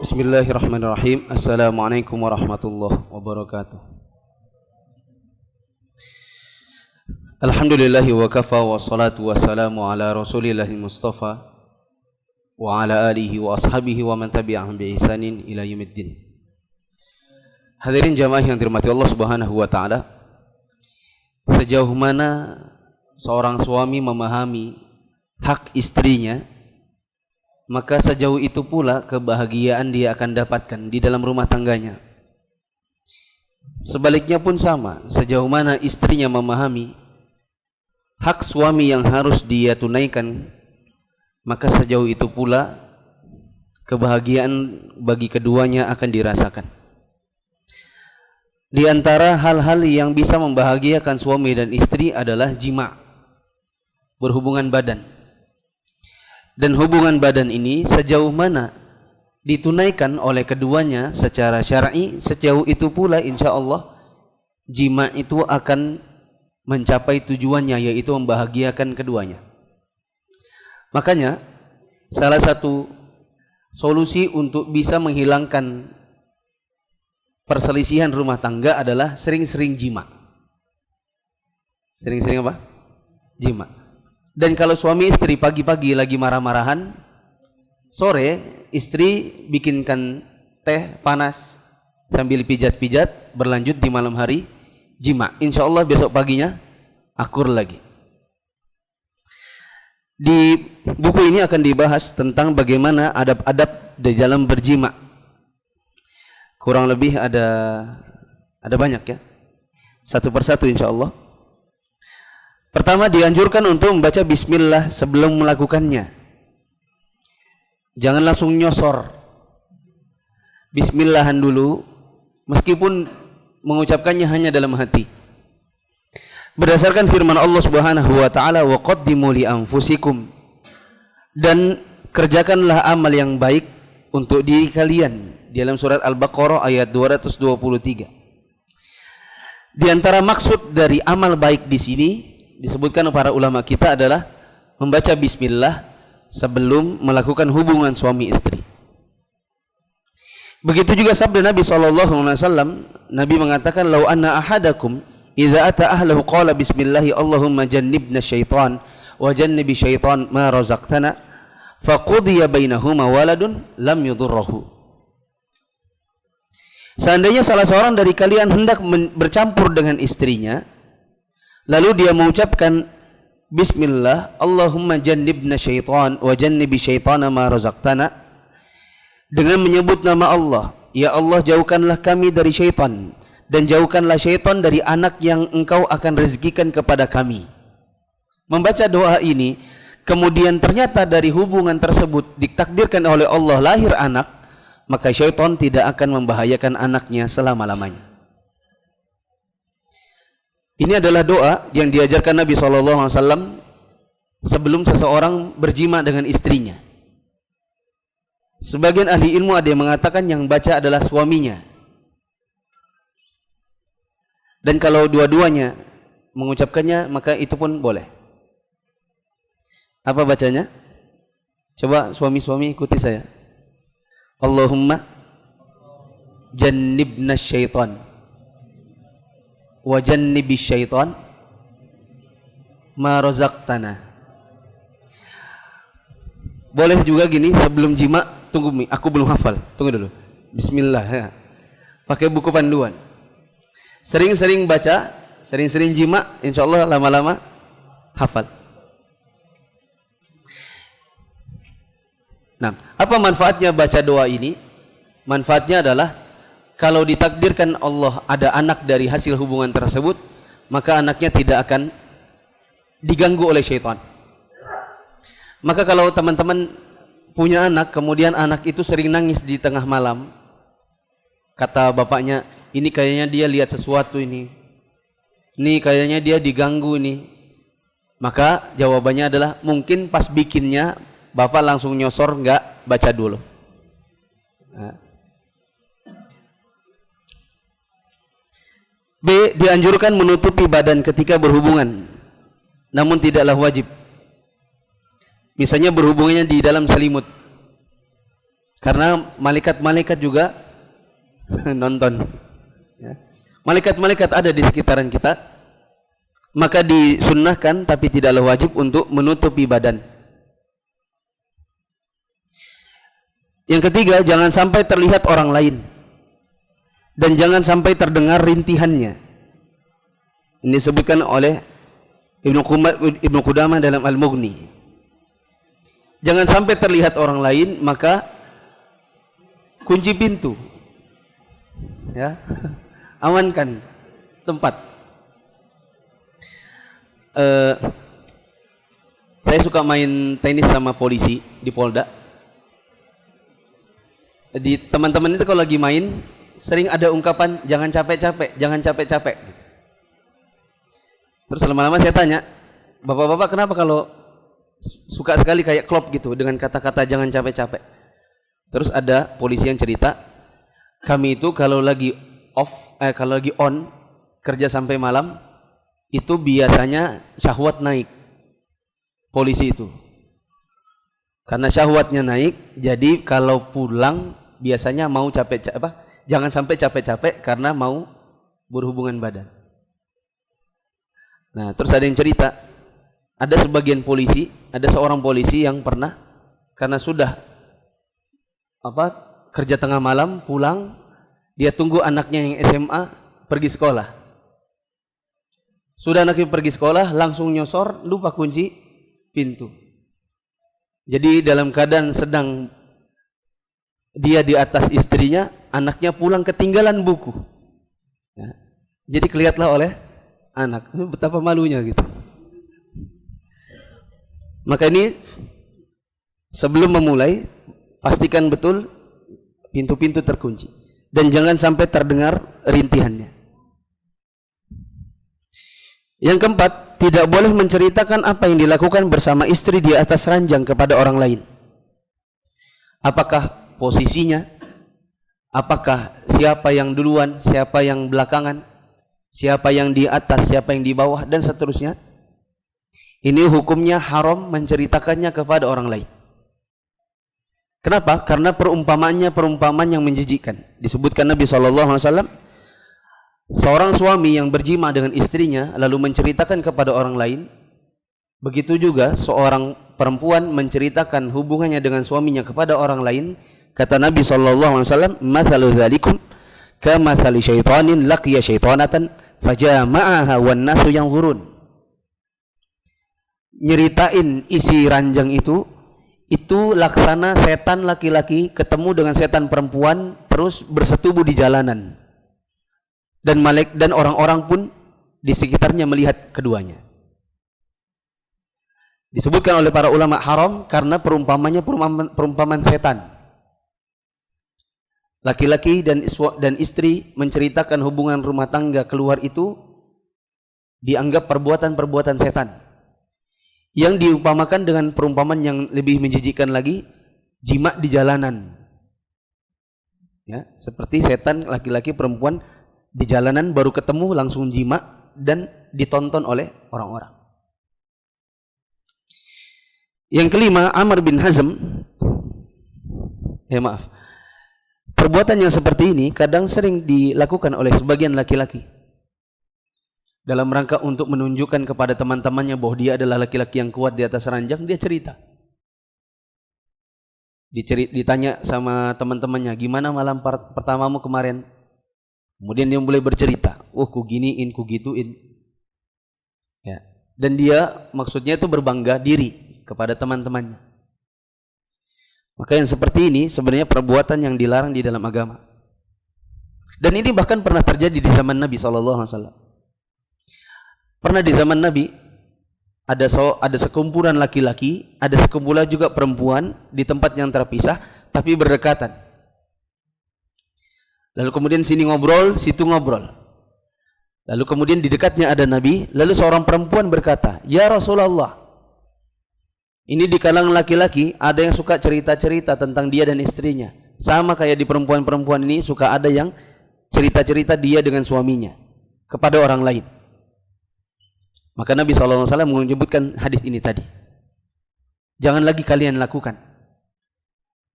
Bismillahirrahmanirrahim. Assalamualaikum warahmatullahi wabarakatuh. Alhamdulillahi wa kafa wa salatu wa salamu ala rasulillahi mustafa wa ala alihi wa ashabihi wa man tabi'ahum bi ihsanin ila yaumiddin. Hadirin jamaah yang dirahmati Allah Subhanahu wa taala, sejauh mana seorang suami memahami hak istrinya, maka sejauh itu pula kebahagiaan dia akan dapatkan di dalam rumah tangganya. Sebaliknya pun sama, sejauh mana istrinya memahami hak suami yang harus dia tunaikan, maka sejauh itu pula kebahagiaan bagi keduanya akan dirasakan. Di antara hal-hal yang bisa membahagiakan suami dan istri adalah jima', berhubungan badan. Dan hubungan badan ini sejauh mana ditunaikan oleh keduanya secara syar'i, sejauh itu pula insya Allah jima' itu akan mencapai tujuannya, yaitu membahagiakan keduanya. Makanya salah satu solusi untuk bisa menghilangkan perselisihan rumah tangga adalah sering-sering jima'. Sering-sering apa? Jima'. Dan kalau suami istri pagi-pagi lagi marah-marahan, sore istri bikinkan teh panas sambil pijat-pijat, berlanjut di malam hari jima'. Insya Allah besok paginya akur lagi. Di buku ini akan dibahas tentang bagaimana adab-adab di dalam berjima'. Kurang lebih ada banyak ya. Satu persatu insya Allah. Pertama, dianjurkan untuk membaca bismillah sebelum melakukannya. Jangan langsung nyosor. Bismillahan dulu, meskipun mengucapkannya hanya dalam hati. Berdasarkan firman Allah Subhanahu wa taala, wa qaddimu li anfusikum, dan kerjakanlah amal yang baik untuk diri kalian, di dalam surat Al-Baqarah ayat 223. Di antara maksud dari amal baik di sini disebutkan para ulama kita adalah membaca bismillah sebelum melakukan hubungan suami istri. Begitu juga sabda Nabi SAW. Nabi mengatakan, "Lau anna ahadakum idza ata ahlahu qala bismillahi Allahumma jannibna syaitan wa jannibi syaitan ma razaqtana faqudiya bainahuma waladun lam yudurruhu." Seandainya salah seorang dari kalian hendak bercampur dengan istrinya, lalu dia mengucapkan bismillah Allahumma jannibna syaitan wa jannibi syaitana ma razaqtana, dengan menyebut nama Allah, ya Allah jauhkanlah kami dari syaitan dan jauhkanlah syaitan dari anak yang engkau akan rezekikan kepada kami. Membaca doa ini, kemudian ternyata dari hubungan tersebut ditakdirkan oleh Allah lahir anak, maka syaitan tidak akan membahayakan anaknya selama-lamanya. Ini adalah doa yang diajarkan Nabi SAW sebelum seseorang berjima dengan istrinya. Sebagian ahli ilmu ada yang mengatakan yang baca adalah suaminya. Dan kalau dua-duanya mengucapkannya, maka itu pun boleh. Apa bacanya? Coba suami-suami ikuti saya. Allahumma jannibna syaitan wa jannibi syaitan ma razaqtana. Boleh juga gini, sebelum jima, tunggu aku belum hafal, tunggu dulu. Bismillah ya. Pakai buku panduan. Sering-sering baca, sering-sering jima, insyaallah lama-lama hafal. Nah, apa manfaatnya baca doa ini? Manfaatnya adalah kalau ditakdirkan Allah ada anak dari hasil hubungan tersebut, maka anaknya tidak akan diganggu oleh syaitan. Maka kalau teman-teman punya anak, kemudian anak itu sering nangis di tengah malam, kata bapaknya, ini kayaknya dia lihat sesuatu ini kayaknya dia diganggu ini. Maka jawabannya adalah mungkin pas bikinnya bapak langsung nyosor, enggak baca dulu. Nah. B. Dianjurkan menutupi badan ketika berhubungan, namun tidaklah wajib. Misalnya berhubungannya di dalam selimut, Karena malaikat-malaikat juga nonton. Ya. Malaikat-malaikat ada di sekitaran kita, maka disunnahkan tapi tidaklah wajib untuk menutupi badan. Yang ketiga, jangan sampai terlihat orang lain dan jangan sampai terdengar rintihannya. Ini disebutkan oleh Ibnu Qudamah dalam Al-Mughni. Jangan sampai terlihat orang lain, maka kunci pintu, ya, amankan tempat. Saya suka main tenis sama polisi di Polda. Di teman-teman itu kalau lagi main sering ada ungkapan jangan capek-capek, jangan capek-capek. Terus lama-lama saya tanya, bapak-bapak kenapa kalau suka sekali kayak klop gitu dengan kata-kata jangan capek-capek? Terus ada polisi yang cerita, kami itu kalau lagi kalau lagi on kerja sampai malam itu biasanya syahwat naik polisi itu. Karena syahwatnya naik, jadi kalau pulang biasanya mau jangan sampai capek-capek karena mau berhubungan badan. Nah, terus ada yang cerita, ada sebagian polisi, ada seorang polisi yang pernah karena sudah kerja tengah malam pulang, dia tunggu anaknya yang SMA pergi sekolah. Sudah anaknya pergi sekolah, langsung nyosor, lupa kunci pintu. Jadi dalam keadaan sedang dia di atas istrinya, anaknya pulang ketinggalan buku. Ya. Jadi kelihatlah oleh anak, betapa malunya gitu. Maka ini sebelum memulai, pastikan betul pintu-pintu terkunci dan jangan sampai terdengar rintihannya. Yang keempat, tidak boleh menceritakan apa yang dilakukan bersama istri di atas ranjang kepada orang lain. Apakah posisinya, apakah siapa yang duluan, siapa yang belakangan, siapa yang di atas, siapa yang di bawah, dan seterusnya. Ini hukumnya haram menceritakannya kepada orang lain. Kenapa? Karena perumpamaannya perumpamaan yang menjijikkan. Disebutkan Nabi SAW, seorang suami yang berjima dengan istrinya lalu menceritakan kepada orang lain, begitu juga seorang perempuan menceritakan hubungannya dengan suaminya kepada orang lain. Kata Nabi SAW, mathalu dzalikum kamathali syaitanin laqiya syaitanatan fajama'aha wan nasu yanzurun. Nyeritain isi ranjang itu laksana setan laki-laki ketemu dengan setan perempuan terus bersetubuh di jalanan. Dan orang-orang pun di sekitarnya melihat keduanya. Disebutkan oleh para ulama haram karena perumpamannya perumpamaan setan. Laki-laki dan istri menceritakan hubungan rumah tangga keluar itu dianggap perbuatan-perbuatan setan. Yang diumpamakan dengan perumpamaan yang lebih menjijikkan lagi, jima di jalanan. Ya, seperti setan laki-laki perempuan di jalanan baru ketemu langsung jima dan ditonton oleh orang-orang. Yang kelima, Amr bin Hazm, perbuatan yang seperti ini kadang sering dilakukan oleh sebagian laki-laki dalam rangka untuk menunjukkan kepada teman-temannya bahwa dia adalah laki-laki yang kuat di atas ranjang. Dia cerita, ditanya sama teman-temannya, gimana malam pertamamu kemarin? Kemudian dia mulai bercerita, ku giniin, ku gituin. Ya. Dan dia maksudnya itu berbangga diri kepada teman-temannya. Maka yang seperti ini sebenarnya perbuatan yang dilarang di dalam agama. Dan ini bahkan pernah terjadi di zaman Nabi SAW. Pernah di zaman Nabi ada sekumpulan laki-laki, ada sekumpulan juga perempuan di tempat yang terpisah tapi berdekatan. Lalu kemudian sini ngobrol, situ ngobrol. Lalu kemudian di dekatnya ada Nabi, lalu seorang perempuan berkata, "Ya Rasulullah, ini di kalangan laki-laki ada yang suka cerita-cerita tentang dia dan istrinya. Sama kayak di perempuan-perempuan ini suka ada yang cerita-cerita dia dengan suaminya kepada orang lain." Maka Nabi SAW menyebutkan hadis ini tadi. Jangan lagi kalian lakukan.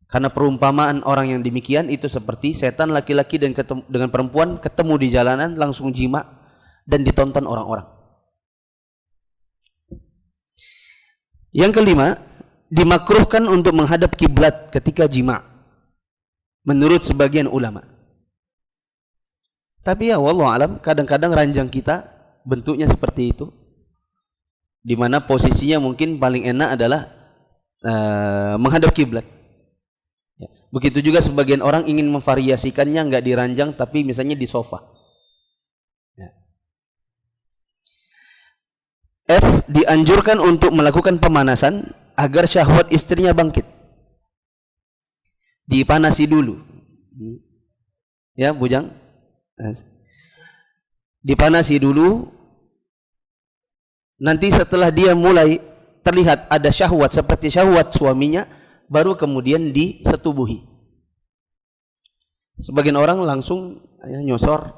Karena perumpamaan orang yang demikian itu seperti setan laki-laki dengan perempuan ketemu di jalanan langsung jima dan ditonton orang-orang. Yang kelima, dimakruhkan untuk menghadap kiblat ketika jima menurut sebagian ulama. Tapi ya wallahu alam, kadang-kadang ranjang kita bentuknya seperti itu, di mana posisinya mungkin paling enak adalah menghadap kiblat. Ya. Begitu juga sebagian orang ingin memvariasikannya, nggak di ranjang tapi misalnya di sofa. Ya. F, dianjurkan untuk melakukan pemanasan agar syahwat istrinya bangkit. Dipanasi dulu. Ya, bujang. Dipanasi dulu. Nanti setelah dia mulai terlihat ada syahwat seperti syahwat suaminya, baru kemudian disetubuhi. Sebagian orang langsung nyosor,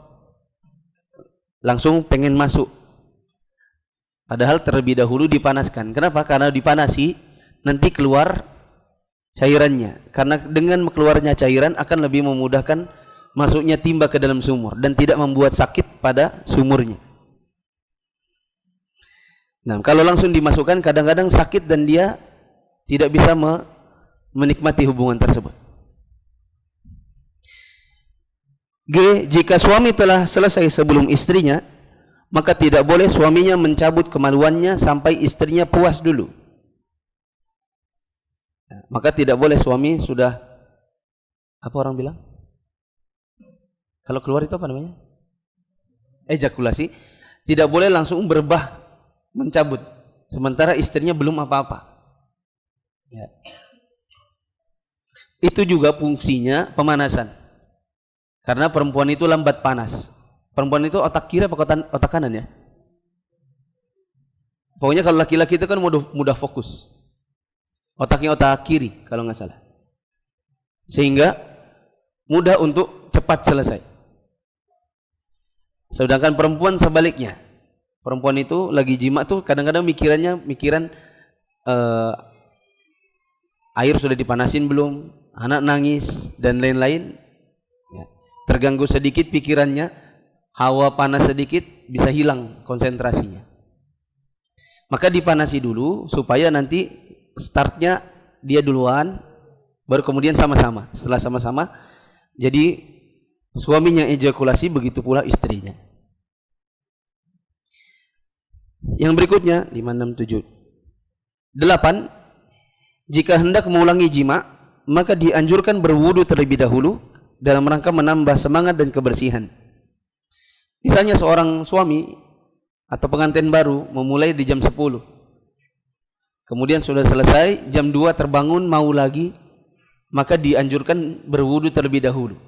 langsung pengen masuk. Padahal terlebih dahulu dipanaskan. Kenapa? Karena dipanasi nanti keluar cairannya. Karena dengan keluarnya cairan akan lebih memudahkan masuknya timba ke dalam sumur dan tidak membuat sakit pada sumurnya. Nah, kalau langsung dimasukkan kadang-kadang sakit dan dia tidak bisa menikmati hubungan tersebut. G, jika suami telah selesai sebelum istrinya, maka tidak boleh suaminya mencabut kemaluannya sampai istrinya puas dulu. Maka tidak boleh suami sudah, apa orang bilang? Kalau keluar itu apa namanya? Ejakulasi. Tidak boleh langsung berbah mencabut sementara istrinya belum apa-apa. Ya. Itu juga fungsinya pemanasan. Karena perempuan itu lambat panas. Perempuan itu otak kiri apa otak kanan ya? Pokoknya kalau laki-laki itu kan mudah fokus. Otaknya otak kiri kalau nggak salah. Sehingga mudah untuk cepat selesai. Sedangkan perempuan sebaliknya. Perempuan itu lagi jima tuh kadang-kadang mikiran air sudah dipanasin belum, anak nangis dan lain-lain. Ya. Terganggu sedikit pikirannya, hawa panas sedikit bisa hilang konsentrasinya. Maka dipanasi dulu supaya nanti startnya dia duluan, baru kemudian sama-sama. Setelah sama-sama, jadi suaminya ejakulasi, begitu pula istrinya. Yang berikutnya 5, 6, 7, 8. Jika hendak mengulangi jima, maka dianjurkan berwudu terlebih dahulu dalam rangka menambah semangat dan kebersihan. Misalnya seorang suami atau pengantin baru memulai di jam 10. Kemudian sudah selesai, jam 2 terbangun mau lagi, maka dianjurkan berwudu terlebih dahulu.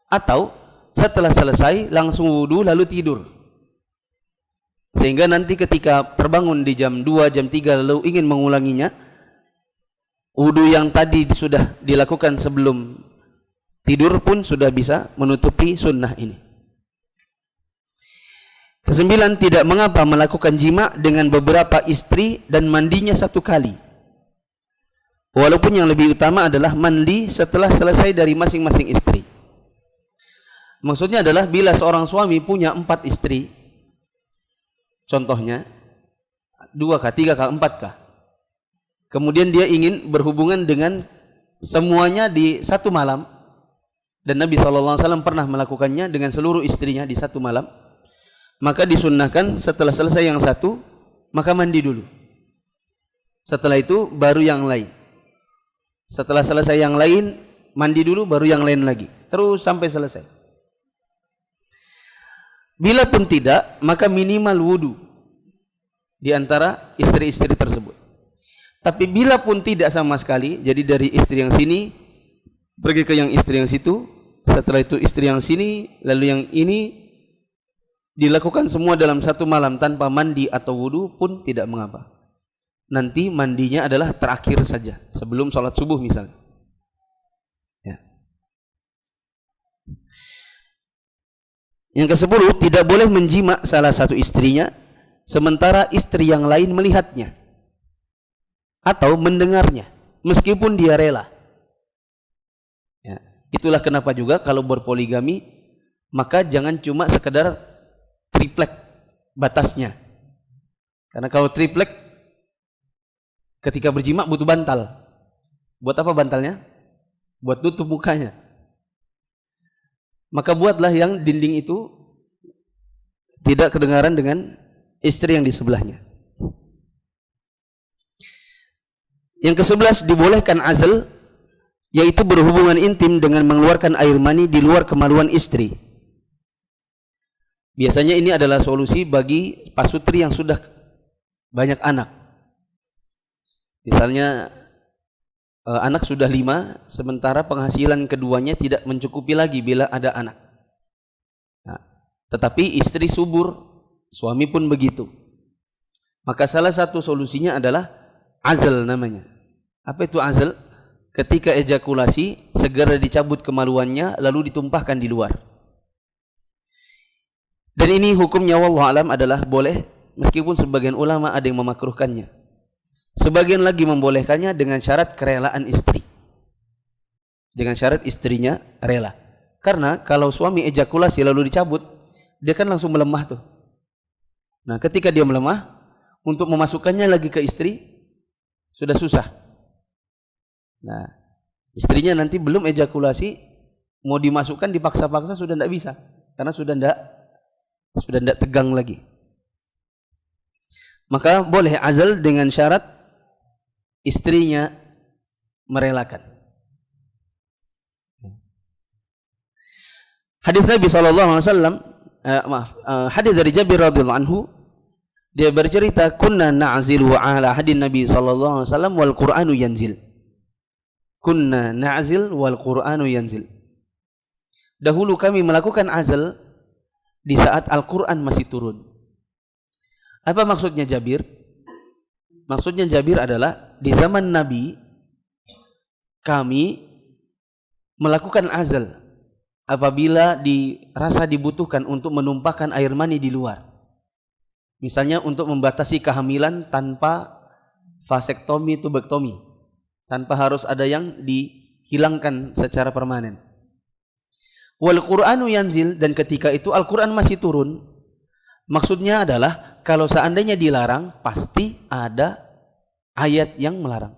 Atau setelah selesai langsung wudu lalu tidur. Sehingga nanti ketika terbangun di jam 2, jam 3 lalu ingin mengulanginya, wudu yang tadi sudah dilakukan sebelum tidur pun sudah bisa menutupi sunnah ini. Kesembilan, tidak mengapa melakukan jima dengan beberapa istri dan mandinya satu kali. Walaupun yang lebih utama adalah mandi setelah selesai dari masing-masing istri. Maksudnya adalah bila seorang suami punya 4 istri, contohnya 2kah, 3kah, 4kah, kemudian dia ingin berhubungan dengan semuanya di satu malam, dan Nabi SAW pernah melakukannya dengan seluruh istrinya di satu malam, maka disunnahkan setelah selesai yang satu maka mandi dulu, setelah itu baru yang lain, setelah selesai yang lain mandi dulu baru yang lain lagi, terus sampai selesai. Bila pun tidak, maka minimal wudu di antara istri-istri tersebut. Tapi bila pun tidak sama sekali, jadi dari istri yang sini pergi ke yang istri yang situ, setelah itu istri yang sini, lalu yang ini, dilakukan semua dalam satu malam tanpa mandi atau wudu pun tidak mengapa. Nanti mandinya adalah terakhir saja, sebelum sholat subuh misalnya. Ya. Yang ke-10, tidak boleh menjima salah satu istrinya sementara istri yang lain melihatnya atau mendengarnya meskipun dia rela. Itulah kenapa juga kalau berpoligami maka jangan cuma sekedar triplek batasnya. Karena kalau triplek ketika berjima butuh bantal. Buat apa bantalnya? Buat tutup mukanya. Maka buatlah yang dinding itu tidak kedengaran dengan istri yang di sebelahnya. Yang ke-11, dibolehkan azl, yaitu berhubungan intim dengan mengeluarkan air mani di luar kemaluan istri. Biasanya ini adalah solusi bagi pasutri yang sudah banyak anak. Misalnya anak sudah 5, sementara penghasilan keduanya tidak mencukupi lagi bila ada anak. Nah, tetapi istri subur, suami pun begitu. Maka salah satu solusinya adalah azl namanya. Apa itu azl? Ketika ejakulasi segera dicabut kemaluannya lalu ditumpahkan di luar. Dan ini hukumnya wallahu alam adalah boleh, meskipun sebagian ulama ada yang memakruhkannya. Sebagian lagi membolehkannya dengan syarat kerelaan istri. Dengan syarat istrinya rela. Karena kalau suami ejakulasi lalu dicabut, dia kan langsung melemah tuh. Nah, ketika dia melemah, untuk memasukkannya lagi ke istri sudah susah. Nah, istrinya nanti belum ejakulasi, mau dimasukkan dipaksa-paksa sudah tidak bisa, karena sudah tidak tegang lagi. Maka boleh azal dengan syarat istrinya merelakan. Hadis Nabi SAW, hadis dari Jabir radhiyallahu anhu, dia bercerita, kunna na'zilu ala hadin Nabi SAW wal Qur'anu yanzil. Kunna na'zil wal Qur'anu yanzil. Dahulu kami melakukan azal di saat Al-Quran masih turun. Apa maksudnya Jabir? Maksudnya Jabir adalah di zaman Nabi kami melakukan azal apabila dirasa dibutuhkan untuk menumpahkan air mani di luar. Misalnya untuk membatasi kehamilan tanpa vasektomi, tubektomi, tanpa harus ada yang dihilangkan secara permanen. Wal Qur'anu yanzil, dan ketika itu Al-Quran masih turun. Maksudnya adalah kalau seandainya dilarang pasti ada ayat yang melarang.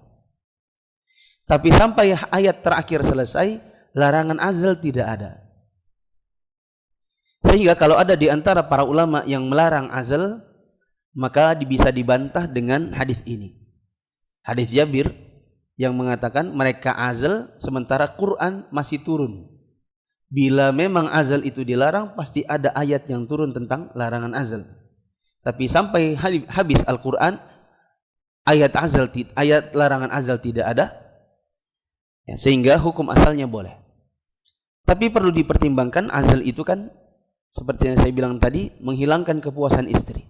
Tapi sampai ayat terakhir selesai, larangan azal tidak ada. Sehingga kalau ada di antara para ulama yang melarang azal, maka bisa dibantah dengan hadis ini. Hadis Jabir yang mengatakan mereka azal sementara Quran masih turun. Bila memang azal itu dilarang, pasti ada ayat yang turun tentang larangan azal. Tapi sampai habis Al-Quran, ayat larangan azal tidak ada, ya, sehingga hukum asalnya boleh. Tapi perlu dipertimbangkan, azal itu kan seperti yang saya bilang tadi, menghilangkan kepuasan istri.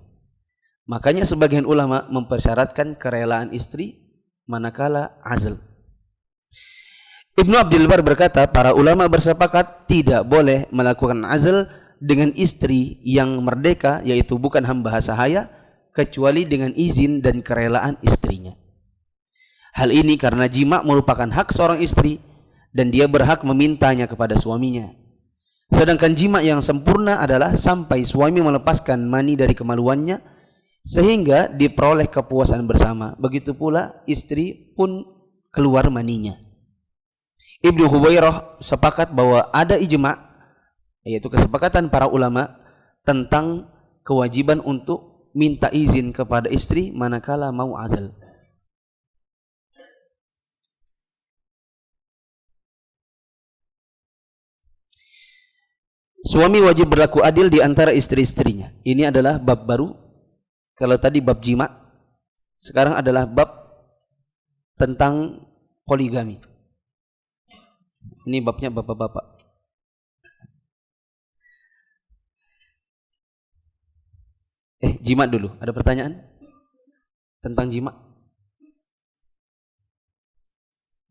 Makanya sebagian ulama mempersyaratkan kerelaan istri manakala azal. Ibnu Abdul Bar berkata, para ulama bersepakat tidak boleh melakukan azal dengan istri yang merdeka, yaitu bukan hamba sahaya, kecuali dengan izin dan kerelaan istrinya. Hal ini karena jima merupakan hak seorang istri dan dia berhak memintanya kepada suaminya. Sedangkan jima yang sempurna adalah sampai suami melepaskan mani dari kemaluannya sehingga diperoleh kepuasan bersama. Begitu pula istri pun keluar maninya. Ibnu Huwairah sepakat bahwa ada ijma', yaitu kesepakatan para ulama tentang kewajiban untuk minta izin kepada istri manakala mau azal. Suami wajib berlaku adil di antara istri-istrinya. Ini adalah bab baru. Kalau tadi bab jima', sekarang adalah bab tentang poligami. Ini babnya bapak-bapak. Jima dulu. Ada pertanyaan tentang jima'?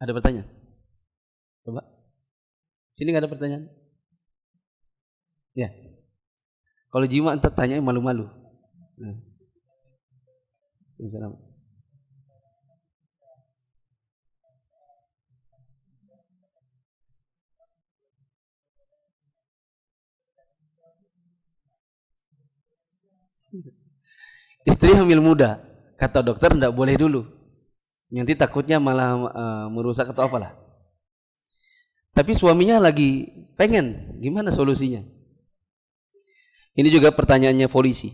Ada pertanyaan? Coba. Sini nggak ada pertanyaan? Ya. Kalau jima' entar tanya malu-malu. Nah. Assalamualaikum. Istri hamil muda, kata dokter tidak boleh dulu. Nanti takutnya malah merusak atau apalah. Tapi suaminya lagi pengen, gimana solusinya? Ini juga pertanyaannya polisi.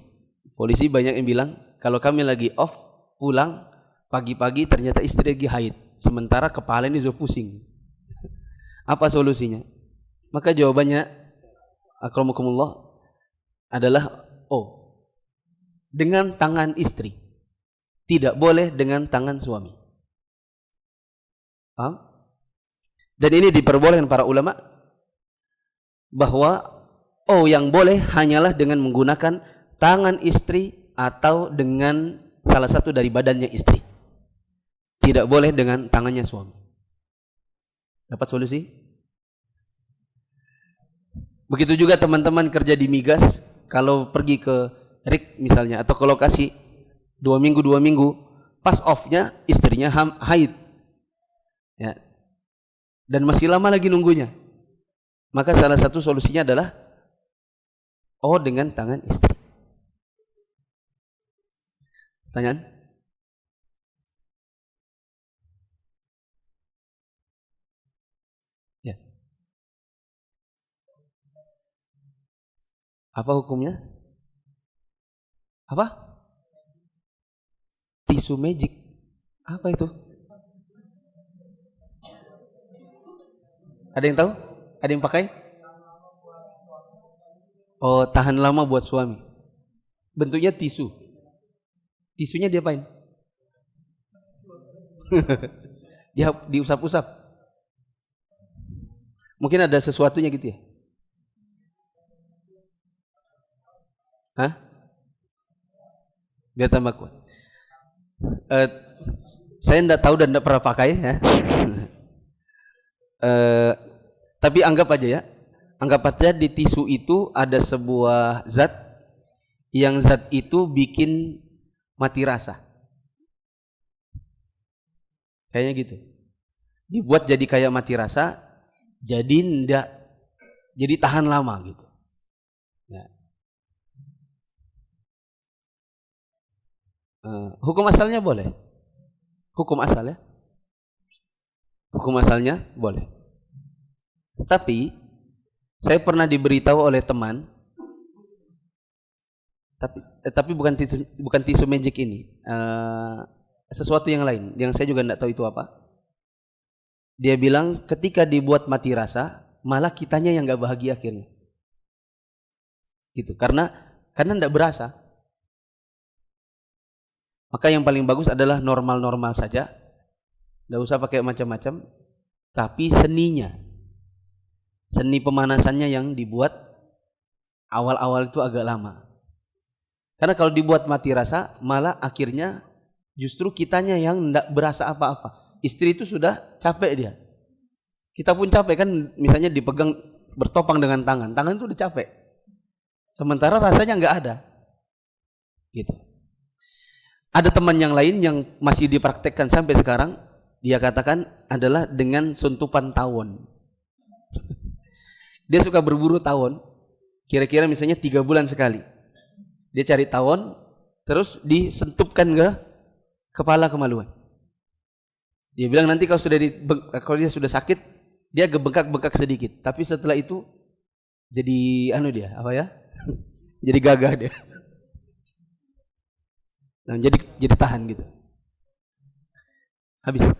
Polisi banyak yang bilang, kalau kami lagi off, pulang, pagi-pagi ternyata istri lagi haid. Sementara kepala ini sudah pusing. Apa solusinya? Maka jawabannya, akramakumullah, adalah, dengan tangan istri. Tidak boleh dengan tangan suami. Paham? Dan ini diperbolehkan para ulama, bahwa yang boleh hanyalah dengan menggunakan tangan istri atau dengan salah satu dari badannya istri. Tidak boleh dengan tangannya suami. Dapat solusi? Begitu juga teman-teman kerja di migas, kalau pergi ke rig misalnya atau ke lokasi 2 minggu, pas off-nya istrinya haid. Ya. Dan masih lama lagi nunggunya. Maka salah satu solusinya adalah dengan tangan istri. Pertanyaan? Ya. Apa hukumnya? Apa? Tisu magic. Apa itu? Ada yang tahu? Ada yang pakai? Tahan lama buat suami. Bentuknya tisu. Tisunya diapain? Dia diusap-usap. Mungkin ada sesuatunya gitu ya? Hah? Biar tambah kuat. Saya tidak tahu dan tidak pernah pakai ya. Tapi anggap aja ya. Anggap aja di tisu itu ada sebuah zat, yang zat itu bikin mati rasa. Kayaknya gitu. Dibuat jadi kayak mati rasa, jadi tahan lama gitu. Ya. Hukum asalnya boleh. Hukum asal ya. Hukum asalnya boleh. Tapi saya pernah diberitahu oleh teman, tapi bukan tisu magic ini, sesuatu yang lain, yang saya juga tidak tahu itu apa. Dia bilang ketika dibuat mati rasa, malah kitanya yang nggak bahagia akhirnya. Gitu, karena tidak berasa. Maka yang paling bagus adalah normal-normal saja, tidak usah pakai macam-macam, tapi seni pemanasannya yang dibuat awal-awal itu agak lama. Karena kalau dibuat mati rasa, malah akhirnya justru kitanya yang tidak berasa apa-apa. Istri itu sudah capek dia. Kita pun capek kan, misalnya dipegang bertopang dengan tangan itu udah capek. Sementara rasanya nggak ada. Gitu. Ada teman yang lain yang masih dipraktekkan sampai sekarang, dia katakan adalah dengan suntupan tawon. Dia suka berburu tawon, kira-kira misalnya 3 bulan sekali. Dia cari tawon, terus disentupkan ke kepala kemaluan. Dia bilang nanti kalau dia sudah sakit, dia gebengkak-bengkak sedikit. Tapi setelah itu jadi jadi gagah dia. Nah, jadi tahan gitu. Habis.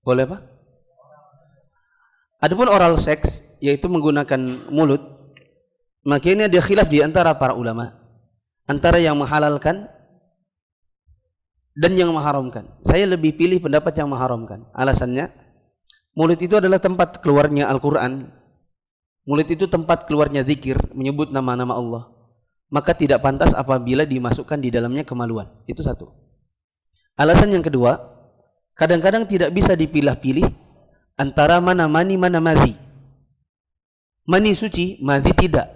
Boleh apa? Adapun oral seks, yaitu menggunakan mulut, makanya dia khilaf di antara para ulama, antara yang menghalalkan dan yang mengharamkan. Saya lebih pilih pendapat yang mengharamkan. Alasannya, mulut itu adalah tempat keluarnya Al-Quran. Mulut itu tempat keluarnya zikir, menyebut nama-nama Allah. Maka tidak pantas apabila dimasukkan di dalamnya kemaluan. Itu satu. Alasan yang kedua, kadang-kadang tidak bisa dipilah-pilih antara mana mani, mana madhi. Mani suci, madhi tidak.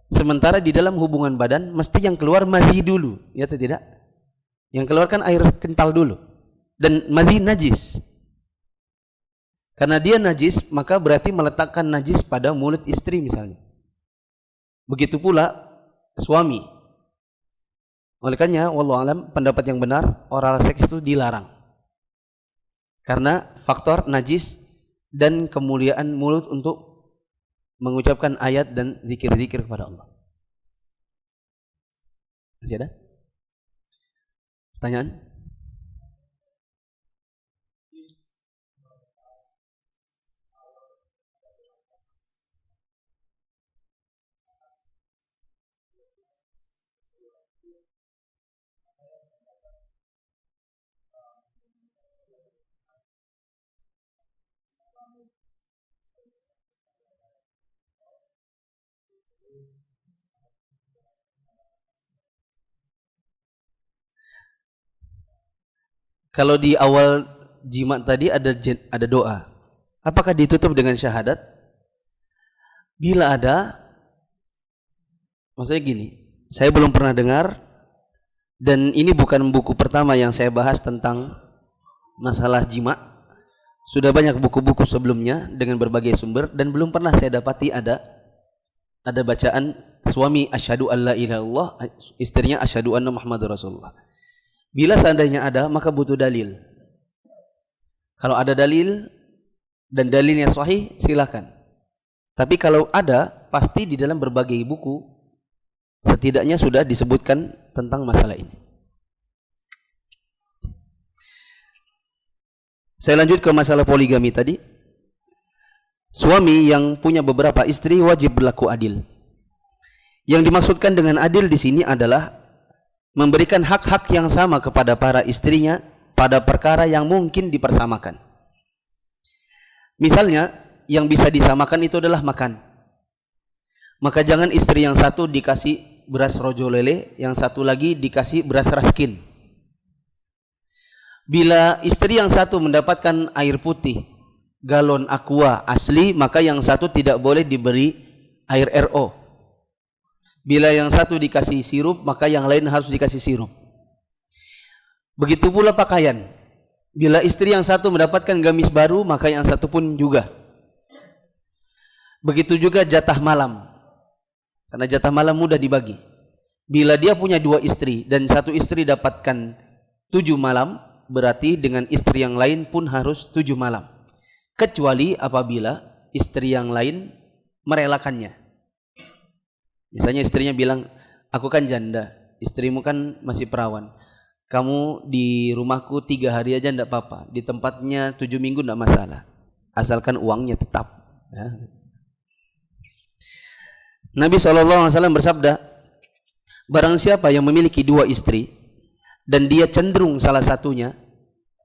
Sementara di dalam hubungan badan mesti yang keluar madhi dulu, ya atau tidak? Yang keluar kan air kental dulu. Dan madhi najis. Karena dia najis, maka berarti meletakkan najis pada mulut istri misalnya. Begitu pula suami. Oleh karenanya, wallahu alam, pendapat yang benar, oral seks itu dilarang. Karena faktor najis dan kemuliaan mulut untuk mengucapkan ayat dan zikir-zikir kepada Allah. Masih ada? Pertanyaan? Kalau di awal jima tadi ada doa. Apakah ditutup dengan syahadat? Bila ada, maksudnya gini, saya belum pernah dengar, dan ini bukan buku pertama yang saya bahas tentang masalah jima. Sudah banyak buku-buku sebelumnya dengan berbagai sumber, dan belum pernah saya dapati ada bacaan suami asyhadu alla ilaha illallah, istrinya asyhadu anna muhammadar rasulullah. Bila seandainya ada, maka butuh dalil. Kalau ada dalil dan dalilnya sahih, silakan. Tapi kalau ada, pasti di dalam berbagai buku setidaknya sudah disebutkan tentang masalah ini. Saya lanjut ke masalah poligami tadi. Suami yang punya beberapa istri wajib berlaku adil. Yang dimaksudkan dengan adil di sini adalah memberikan hak-hak yang sama kepada para istrinya pada perkara yang mungkin dipersamakan. Misalnya, yang bisa disamakan itu adalah makan. Maka jangan istri yang satu dikasih beras rojo lele, yang satu lagi dikasih beras raskin. Bila istri yang satu mendapatkan air putih galon aqua asli, maka yang satu tidak boleh diberi air RO. Bila yang satu dikasih sirup, maka yang lain harus dikasih sirup. Begitu pula pakaian. Bila istri yang satu mendapatkan gamis baru, maka yang satu pun juga. Begitu juga jatah malam. Karena jatah malam mudah dibagi. Bila dia punya 2 istri dan satu istri dapatkan 7 malam, berarti dengan istri yang lain pun harus 7 malam. Kecuali apabila istri yang lain merelakannya. Misalnya istrinya bilang, aku kan janda, istrimu kan masih perawan. Kamu di rumahku 3 hari aja enggak apa-apa, di tempatnya 7 minggu enggak masalah, asalkan uangnya tetap. Ya. Nabi SAW bersabda, barang siapa yang memiliki 2 istri dan dia cenderung salah satunya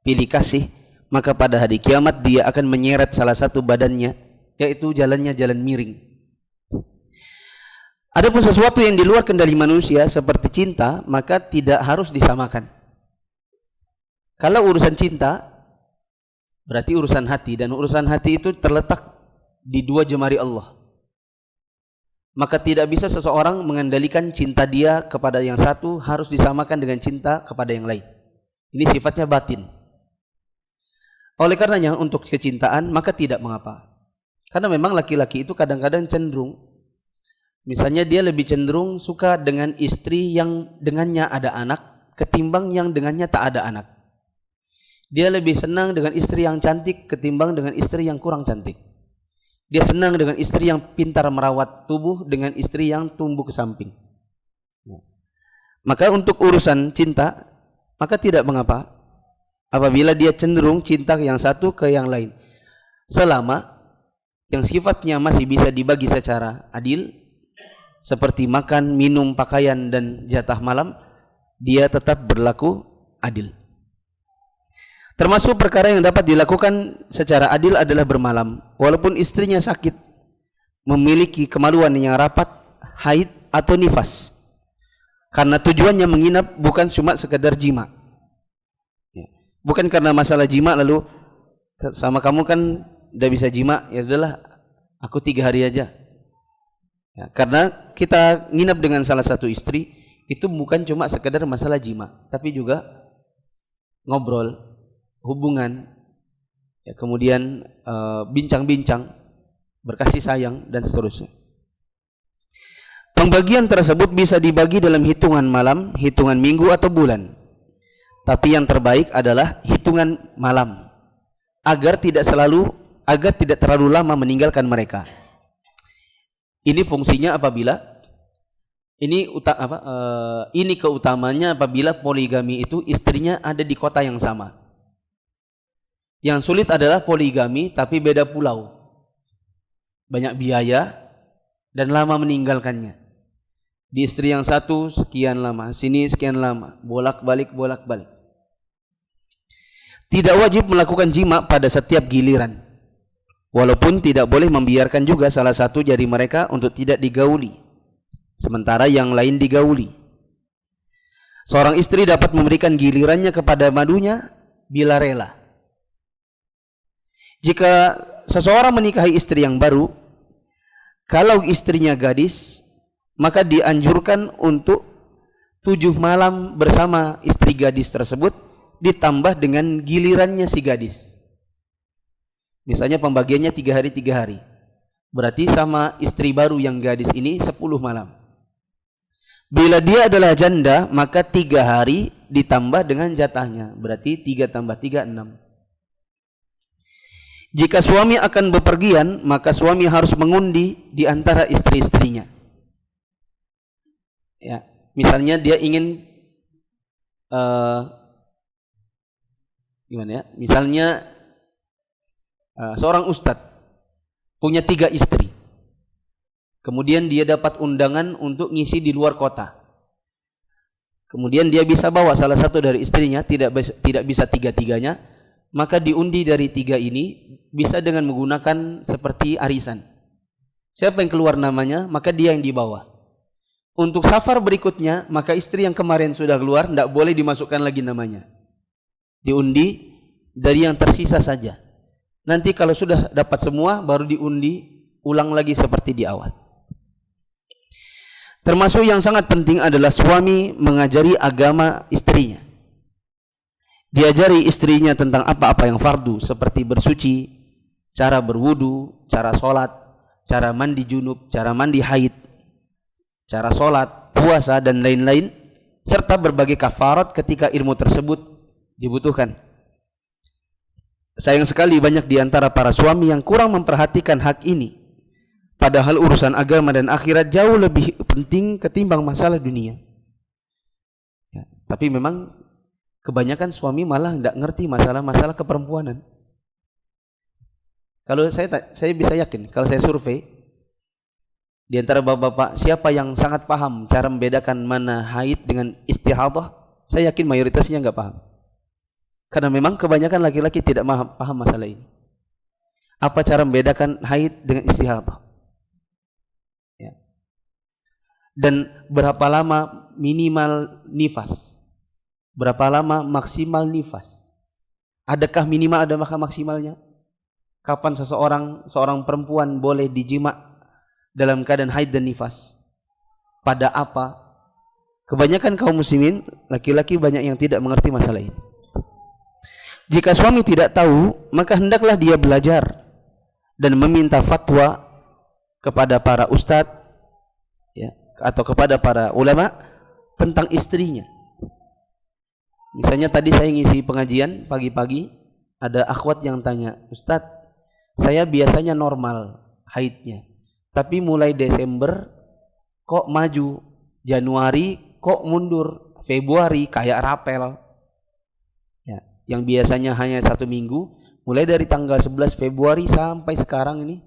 pilih kasih, maka pada hari kiamat dia akan menyeret salah satu badannya, yaitu jalannya jalan miring. Adapun sesuatu yang di luar kendali manusia seperti cinta, maka tidak harus disamakan. Kalau urusan cinta, berarti urusan hati, dan urusan hati itu terletak di 2 jemari Allah. Maka tidak bisa seseorang mengendalikan cinta dia kepada yang satu harus disamakan dengan cinta kepada yang lain. Ini sifatnya batin. Oleh karenanya untuk kecintaan maka tidak mengapa. Karena memang laki-laki itu kadang-kadang cenderung, misalnya dia lebih cenderung suka dengan istri yang dengannya ada anak ketimbang yang dengannya tak ada anak. Dia lebih senang dengan istri yang cantik ketimbang dengan istri yang kurang cantik. Dia senang dengan istri yang pintar merawat tubuh dengan istri yang tumbuh ke samping. Maka untuk urusan cinta, maka tidak mengapa apabila dia cenderung cinta yang satu ke yang lain. Selama yang sifatnya masih bisa dibagi secara adil, seperti makan, minum, pakaian, dan jatah malam, dia tetap berlaku adil. Termasuk perkara yang dapat dilakukan secara adil adalah bermalam, walaupun istrinya sakit, memiliki kemaluan yang rapat, haid atau nifas. Karena tujuannya menginap bukan cuma sekedar jima. Bukan karena masalah jima lalu sama kamu kan udah bisa jima, ya sudahlah aku 3 hari aja. Ya, karena kita nginap dengan salah satu istri itu bukan cuma sekedar masalah jima, tapi juga ngobrol, hubungan, Ya, kemudian bincang-bincang, berkasih sayang dan seterusnya. Pembagian tersebut bisa dibagi dalam hitungan malam, hitungan minggu atau bulan. Tapi yang terbaik adalah hitungan malam agar tidak terlalu lama meninggalkan mereka. Ini fungsinya apabila ini keutamanya apabila poligami itu istrinya ada di kota yang sama. Yang sulit adalah poligami tapi beda pulau. Banyak biaya dan lama meninggalkannya. Di istri yang satu sekian lama, sini sekian lama, bolak-balik. Tidak wajib melakukan jima pada setiap giliran. Walaupun tidak boleh membiarkan juga salah satu dari mereka untuk tidak digauli, sementara yang lain digauli. Seorang istri dapat memberikan gilirannya kepada madunya bila rela. Jika seseorang menikahi istri yang baru, kalau istrinya gadis, maka dianjurkan untuk 7 malam bersama istri gadis tersebut ditambah dengan gilirannya si gadis. Misalnya pembagiannya 3 hari 3 hari. Berarti sama istri baru yang gadis ini 10 malam. Bila dia adalah janda, maka 3 hari ditambah dengan jatahnya. Berarti 3 tambah 3, 6. Jika suami akan bepergian, maka suami harus mengundi di antara istri-istrinya. Ya, misalnya dia ingin gimana ya? Misalnya seorang ustadz punya 3 istri. Kemudian dia dapat undangan untuk ngisi di luar kota. Kemudian dia bisa bawa salah satu dari istrinya, tidak bisa 3-3-nya, maka diundi dari 3 ini bisa dengan menggunakan seperti arisan. Siapa yang keluar namanya, maka dia yang dibawa. Untuk safar berikutnya, maka istri yang kemarin sudah keluar tidak boleh dimasukkan lagi namanya. Diundi dari yang tersisa saja. Nanti kalau sudah dapat semua, baru diundi ulang lagi seperti di awal. Termasuk yang sangat penting adalah suami mengajari agama istrinya. Diajari istrinya tentang apa-apa yang fardu, seperti bersuci, cara berwudu, cara sholat, cara mandi junub, cara mandi haid, cara sholat, puasa, dan lain-lain, serta berbagai kafarat ketika ilmu tersebut dibutuhkan. Sayang sekali banyak di antara para suami yang kurang memperhatikan hak ini, padahal urusan agama dan akhirat jauh lebih penting ketimbang masalah dunia. Ya, tapi memang kebanyakan suami malah tidak ngerti masalah-masalah keperempuanan. Kalau saya bisa yakin, kalau saya survei, di antara bapak-bapak, siapa yang sangat paham cara membedakan mana haid dengan istihadah? Saya yakin mayoritasnya enggak paham. Karena memang kebanyakan laki-laki tidak paham masalah ini. Apa cara membedakan haid dengan istihadah? Ya. Dan berapa lama minimal nifas? Berapa lama maksimal nifas? Adakah minimal, adakah maksimalnya? Kapan seorang perempuan boleh dijima dalam keadaan haid dan nifas? Pada apa? Kebanyakan kaum muslimin laki-laki banyak yang tidak mengerti masalah ini. Jika suami tidak tahu, maka hendaklah dia belajar dan meminta fatwa kepada para ustadz, ya, atau kepada para ulama tentang istrinya. Misalnya tadi saya ngisi pengajian pagi-pagi, ada akhwat yang tanya, Ustadz, saya biasanya normal haidnya, tapi mulai Desember kok maju, Januari kok mundur, Februari kayak rapel. Ya, yang biasanya hanya 1 minggu, mulai dari tanggal 11 Februari sampai sekarang ini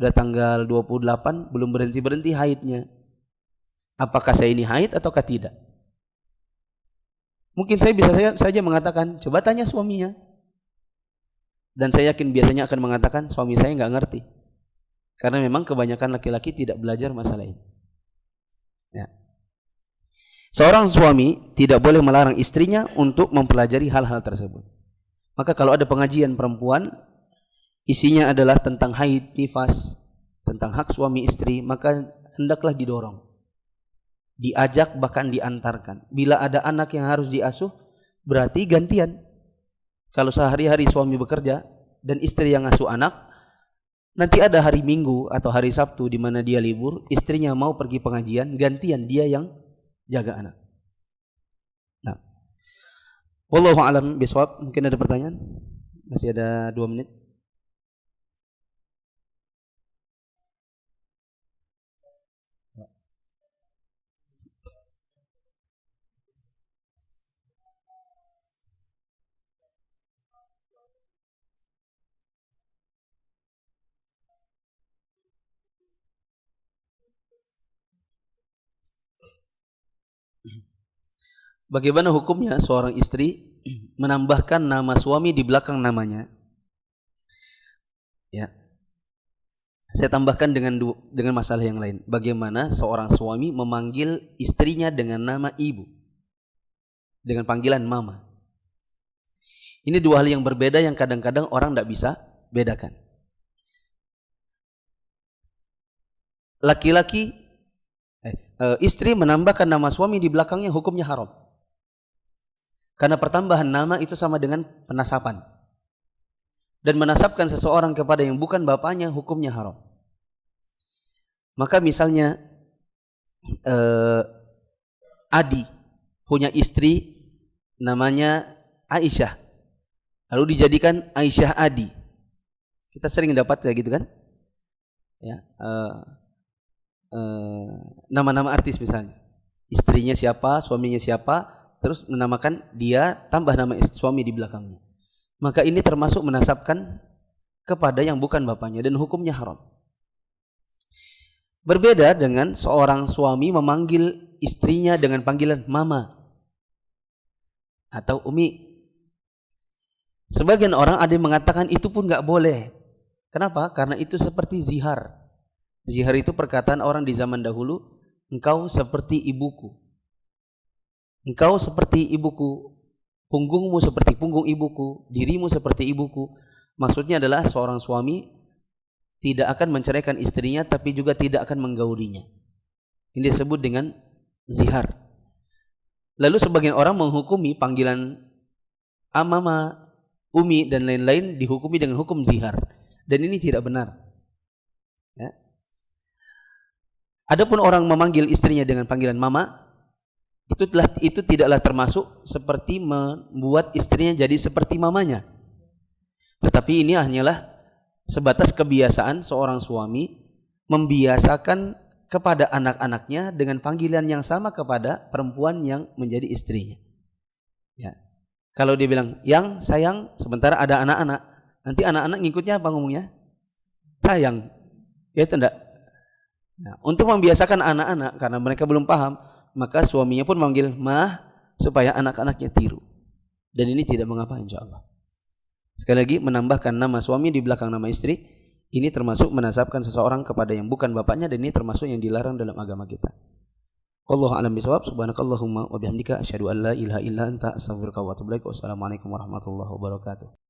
udah tanggal 28 belum berhenti-berhenti haidnya. Apakah saya ini haid ataukah tidak? Mungkin saya bisa saja mengatakan, coba tanya suaminya. Dan saya yakin biasanya akan mengatakan, suami saya nggak ngerti. Karena memang kebanyakan laki-laki tidak belajar masalah ini. Ya. Seorang suami tidak boleh melarang istrinya untuk mempelajari hal-hal tersebut. Maka kalau ada pengajian perempuan, isinya adalah tentang haid, nifas, tentang hak suami istri, maka hendaklah didorong, diajak, bahkan diantarkan. Bila ada anak yang harus diasuh, berarti gantian. Kalau sehari-hari suami bekerja, dan istri yang ngasuh anak, nanti ada hari Minggu atau hari Sabtu di mana dia libur, istrinya mau pergi pengajian, gantian dia yang jaga anak. Nah, wallahu a'lam bishawab. Mungkin ada pertanyaan? Masih ada 2 menit. Bagaimana hukumnya seorang istri menambahkan nama suami di belakang namanya? Ya, saya tambahkan dengan masalah yang lain. Bagaimana seorang suami memanggil istrinya dengan nama ibu, dengan panggilan mama? Ini 2 hal yang berbeda yang kadang-kadang orang tidak bisa bedakan. Laki-laki, istri menambahkan nama suami di belakangnya hukumnya haram. Karena pertambahan nama itu sama dengan penasapan. Dan menasabkan seseorang kepada yang bukan bapaknya hukumnya haram. Maka misalnya Adi punya istri namanya Aisyah, lalu dijadikan Aisyah Adi. Kita sering dapat kayak gitu kan? Ya, nama-nama artis misalnya. Istrinya siapa, suaminya siapa, terus menamakan dia, tambah nama suami di belakangnya. Maka ini termasuk menasabkan kepada yang bukan bapaknya dan hukumnya haram. Berbeda dengan seorang suami memanggil istrinya dengan panggilan mama atau umi. Sebagian orang ada yang mengatakan itu pun gak boleh. Kenapa? Karena itu seperti zihar. Zihar itu perkataan orang di zaman dahulu, engkau seperti ibuku. Engkau seperti ibuku, punggungmu seperti punggung ibuku, dirimu seperti ibuku. Maksudnya adalah seorang suami tidak akan menceraikan istrinya, tapi juga tidak akan menggaulinya. Ini disebut dengan zihar. Lalu sebagian orang menghukumi panggilan mama, umi dan lain-lain dihukumi dengan hukum zihar, dan ini tidak benar. Ya. Adapun orang memanggil istrinya dengan panggilan mama, itu tidaklah termasuk seperti membuat istrinya jadi seperti mamanya. Tetapi ini hanyalah sebatas kebiasaan seorang suami membiasakan kepada anak-anaknya dengan panggilan yang sama kepada perempuan yang menjadi istrinya. Ya. Kalau dia bilang yang sayang, sementara ada anak-anak, nanti anak-anak ngikutnya apa ngomongnya? Sayang. Ya itu enggak. Nah, untuk membiasakan anak-anak karena mereka belum paham, maka suaminya pun memanggil mah supaya anak-anaknya tiru. Dan ini tidak mengapa insyaallah. Sekali lagi, menambahkan nama suami di belakang nama istri, ini termasuk menasabkan seseorang kepada yang bukan bapaknya, dan ini termasuk yang dilarang dalam agama kita. Wallahu a'lam bishawab. Subhanakallahumma wa bihamdika asyhadu an la ilaha illa anta astaghfiruka wa atubu ilaik. Wassalamualaikum warahmatullahi wabarakatuh.